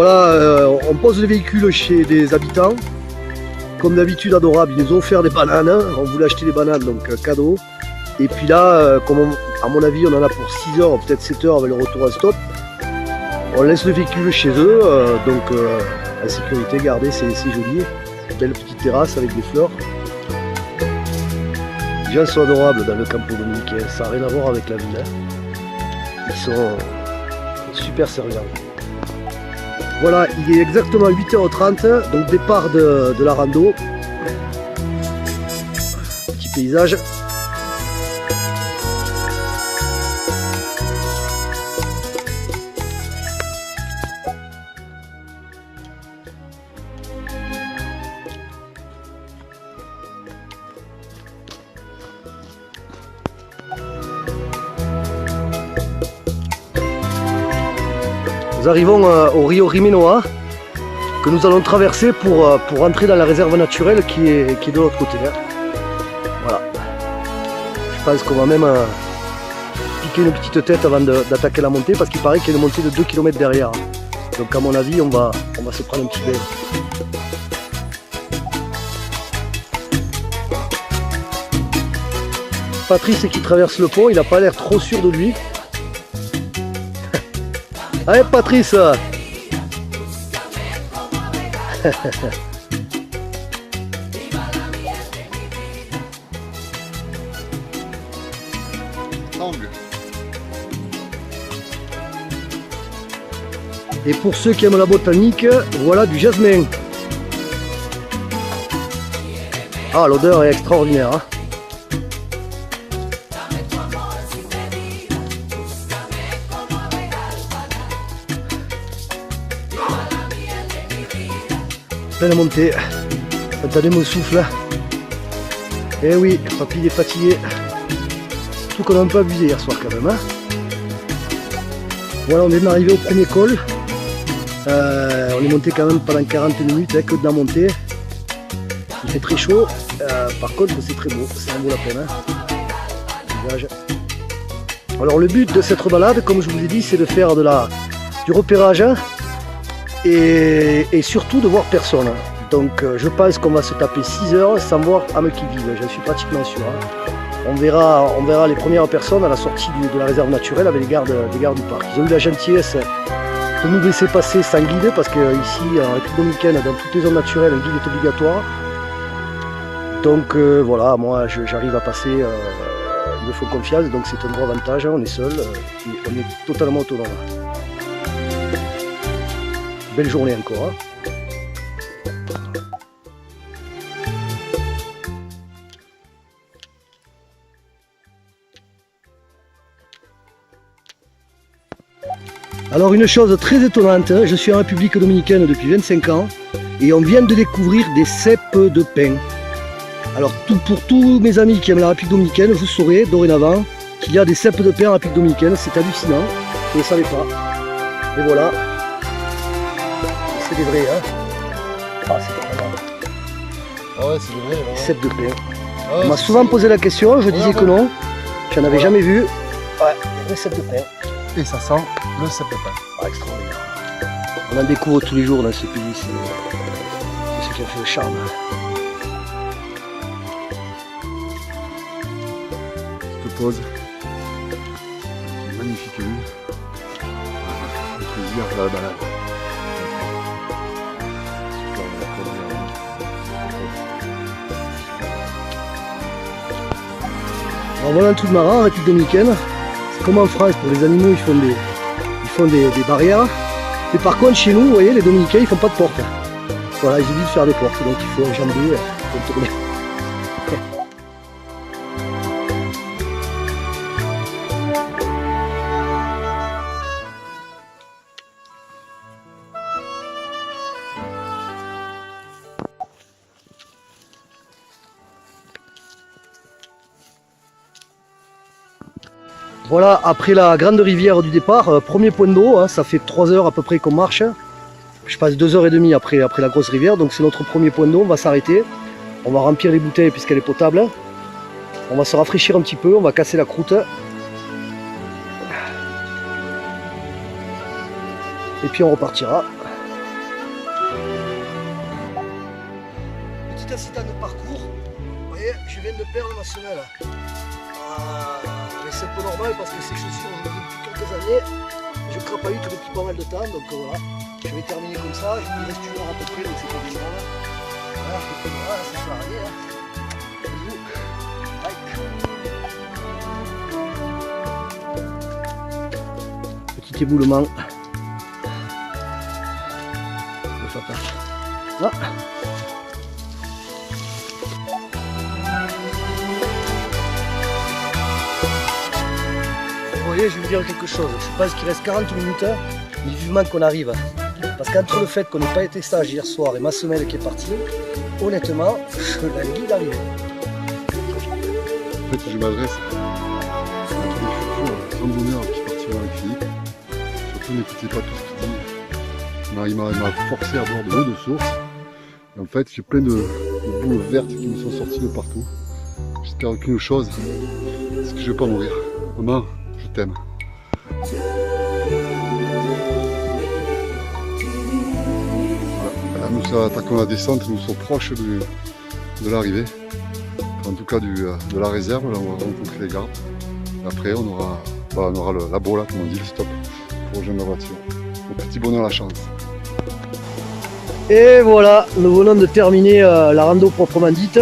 Voilà, on pose le véhicule chez des habitants. Comme d'habitude, adorable, ils nous ont offert des bananes. On voulait acheter des bananes, donc cadeau. Et puis là, à mon avis, on en a pour 6 heures, peut-être 7 heures avec le retour à stop. On laisse le véhicule chez eux, donc en sécurité, regardez, c'est joli. Belle petite terrasse avec des fleurs. Les gens sont adorables dans le campo dominicain, ça n'a rien à voir avec la ville. Ils sont super sérieux. Voilà, il est exactement 8h30, donc départ de la rando. Petit paysage. Nous arrivons au Rio Rimenoa que nous allons traverser pour entrer dans la réserve naturelle qui est de l'autre côté. Voilà. Je pense qu'on va même piquer une petite tête avant d'attaquer la montée parce qu'il paraît qu'il y a une montée de 2 km derrière. Donc à mon avis on va se prendre un petit bain. Patrice qui traverse le pont, il n'a pas l'air trop sûr de lui. Allez Patrice. Et pour ceux qui aiment la botanique, voilà du jasmin. Ah, l'odeur est extraordinaire, hein. Pleine montée, attendez mon souffle. Eh oui, papy est fatigué. Surtout qu'on a un peu abusé hier soir quand même. Hein. Voilà, on vient d'arriver au premier col. On est monté quand même pendant 40 minutes que de la montée. Il fait très chaud. Par contre, c'est très beau, ça en vaut la peine. Hein. Alors le but de cette balade, comme je vous ai dit, c'est de faire du repérage. Et surtout de voir personne. Donc je pense qu'on va se taper 6 heures sans voir âme qui vive, j'en suis pratiquement sûr. Hein. On verra les premières personnes à la sortie de la réserve naturelle avec les gardes du parc. Ils ont eu la gentillesse de nous laisser passer sans guide parce que ici en République dominicaine, dans toutes les zones naturelles, un guide est obligatoire. Donc voilà, moi j'arrive à passer, ils me font confiance, donc c'est un gros avantage, hein. On est seul, et on est totalement autonome. Belle journée encore. Hein. Alors une chose très étonnante, je suis en République dominicaine depuis 25 ans et on vient de découvrir des cèpes de pin. Alors pour tous mes amis qui aiment la République dominicaine, vous saurez dorénavant qu'il y a des cèpes de pin en République dominicaine, c'est hallucinant, je ne le savais pas. Et voilà. C'est des vrais, hein. Ah, c'est pas mal. Ah ouais, c'est des vrais. Ouais. Cèpes de pin. Ah, On m'a souvent posé la question, je disais que non. J'en avais jamais vu. Ouais, des vrais cèpes de pin. Et ça sent le cèpe de pin. Ah, extraordinaire. On en découvre tous les jours dans ce pays, c'est ce qui a fait le charme. Je te pose. Magnifique vue. Le plaisir de la balade. Alors voilà un truc marrant en République dominicaine. C'est comme en France, pour les animaux ils font des barrières. Mais par contre chez nous, vous voyez, les Dominicains ils font pas de porte. Voilà, ils oublient de faire des portes, donc il faut enjamber, contourner. Voilà, après la grande rivière du départ, premier point d'eau, hein, ça fait 3 heures à peu près qu'on marche. Je passe 2h30 après la grosse rivière, donc c'est notre premier point d'eau, on va s'arrêter. On va remplir les bouteilles puisqu'elle est potable. On va se rafraîchir un petit peu, on va casser la croûte. Et puis on repartira. d'accident de parcours. Vous voyez, je viens de perdre ma semelle. Mais c'est un peu normal parce que ces chaussures, on les a depuis quelques années. Je crapahute depuis pas mal de temps, donc voilà. Je vais terminer comme ça. Il reste une heure à peu près, donc c'est pas bien grave. Voilà, ça peut arriver. Hein. Bisous. Bye. Petit éboulement. Là. Vous voyez, je vais vous dire quelque chose. Je pense qu'il reste 40 minutes, mais vivement qu'on arrive. Parce qu'entre le fait qu'on n'ait pas été sage hier soir et ma semelle qui est partie, honnêtement, je l'envie d'arriver. En fait, je m'adresse à tous les futurs randonneurs qui partiront avec Philippe. Surtout n'écoutez pas tout ce qu'il dit. Il m'a forcé à boire de l'eau de source. Et en fait, j'ai plein de boules vertes qui me sont sorties de partout. J'espère qu'une chose, c'est que je ne vais pas mourir. Maman, je t'aime. Voilà, nous attaquons la descente, nous sommes proches de l'arrivée. En tout cas de la réserve, là on va rencontrer les gardes. Et après on aura le labo là, comme on dit, le stop pour rejoindre la voiture. Au petit bonheur la chance. Et voilà, nous venons de terminer la rando proprement dite.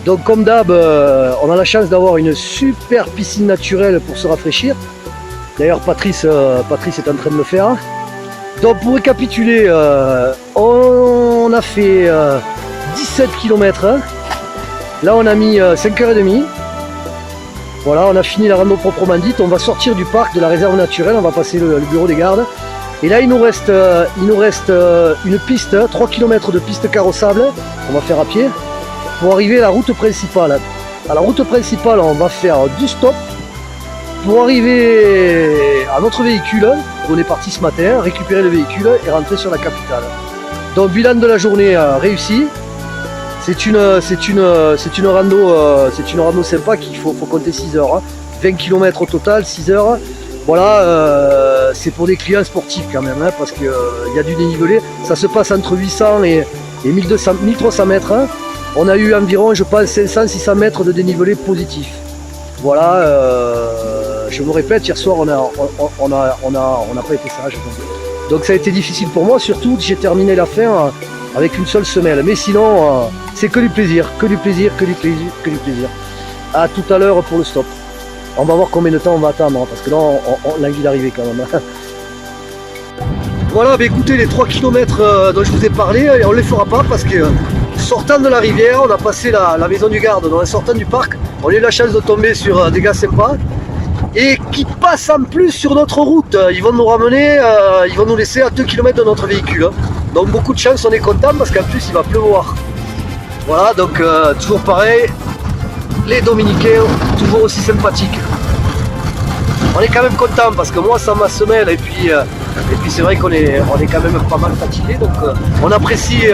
Donc comme d'hab, on a la chance d'avoir une super piscine naturelle pour se rafraîchir. D'ailleurs Patrice est en train de le faire. Donc pour récapituler, on a fait 17 km. Là on a mis 5h30. Voilà, on a fini la rando proprement dite. On va sortir du parc de la réserve naturelle, on va passer le bureau des gardes. Et là il nous reste une piste, 3 km de piste carrossable, on va faire à pied, pour arriver à la route principale. À la route principale, on va faire du stop pour arriver à notre véhicule. On est parti ce matin, récupérer le véhicule et rentrer sur la capitale. Donc bilan de la journée réussi. C'est une rando sympa qu'il faut compter 6 heures. Hein. 20 km au total, 6 heures. Voilà, c'est pour des clients sportifs quand même, hein, parce qu'il y a du dénivelé. Ça se passe entre 800 et 1300 mètres. Hein. On a eu environ, je pense, 500-600 mètres de dénivelé positif. Voilà, je me répète, hier soir, on n'a pas été sage. Donc ça a été difficile pour moi, surtout que j'ai terminé la fin avec une seule semelle. Mais sinon, c'est que du plaisir, que du plaisir, que du plaisir, que du plaisir. À tout à l'heure pour le stop. On va voir combien de temps on va attendre, parce que là, on a envie d'arriver quand même. Voilà, bah écoutez, les 3 km dont je vous ai parlé, on ne les fera pas parce que sortant de la rivière, on a passé la maison du garde, donc en sortant du parc, on a eu la chance de tomber sur des gars sympas et qui passent en plus sur notre route. Ils vont nous ramener, ils vont nous laisser à 2 km de notre véhicule. Donc beaucoup de chance, on est content parce qu'en plus il va pleuvoir. Voilà, donc toujours pareil. Les Dominicains, toujours aussi sympathiques. On est quand même content parce que moi, ça m'a semelle et puis c'est vrai qu'on est quand même pas mal fatigué, donc on apprécie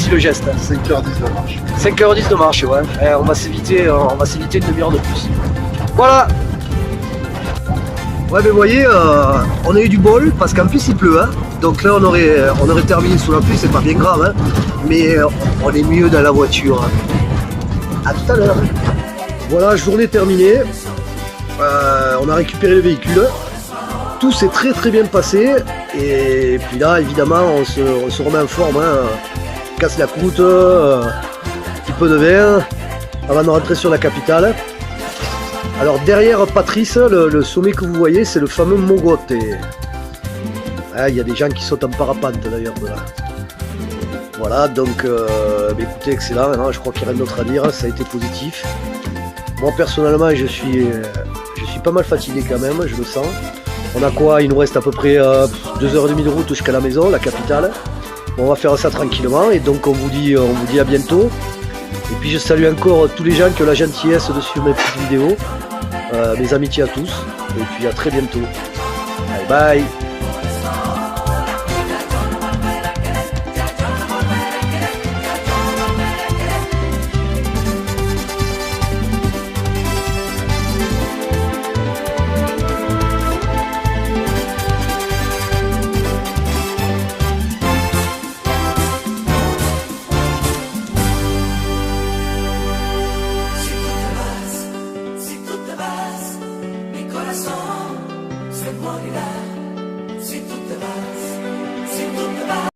le geste. 5h10 de marche. 5h10 de marche, ouais. On va s'éviter une demi-heure de plus. Voilà. Ouais, mais vous voyez, on a eu du bol parce qu'en plus il pleut, hein. Donc là on aurait terminé sous la pluie, c'est pas bien grave, hein. Mais on est mieux dans la voiture. A tout à l'heure. Voilà, journée terminée. On a récupéré le véhicule. Tout s'est très très bien passé. Et puis là, évidemment, on se remet en forme. Hein. On casse la croûte, un petit peu de vin, avant de rentrer sur la capitale. Alors derrière Patrice, le sommet que vous voyez, c'est le fameux Mogote. Il y a des gens qui sautent en parapente d'ailleurs de là. Voilà, donc écoutez, excellent, hein, je crois qu'il n'y a rien d'autre à dire, ça a été positif. Moi personnellement, je suis pas mal fatigué quand même, je le sens. On a quoi? Il nous reste à peu près 2h30 de route jusqu'à la maison, la capitale. Bon, on va faire ça tranquillement et donc on vous dit à bientôt. Et puis je salue encore tous les gens qui ont la gentillesse de suivre mes petites vidéos. Mes amitiés à tous, et puis à très bientôt. Bye bye.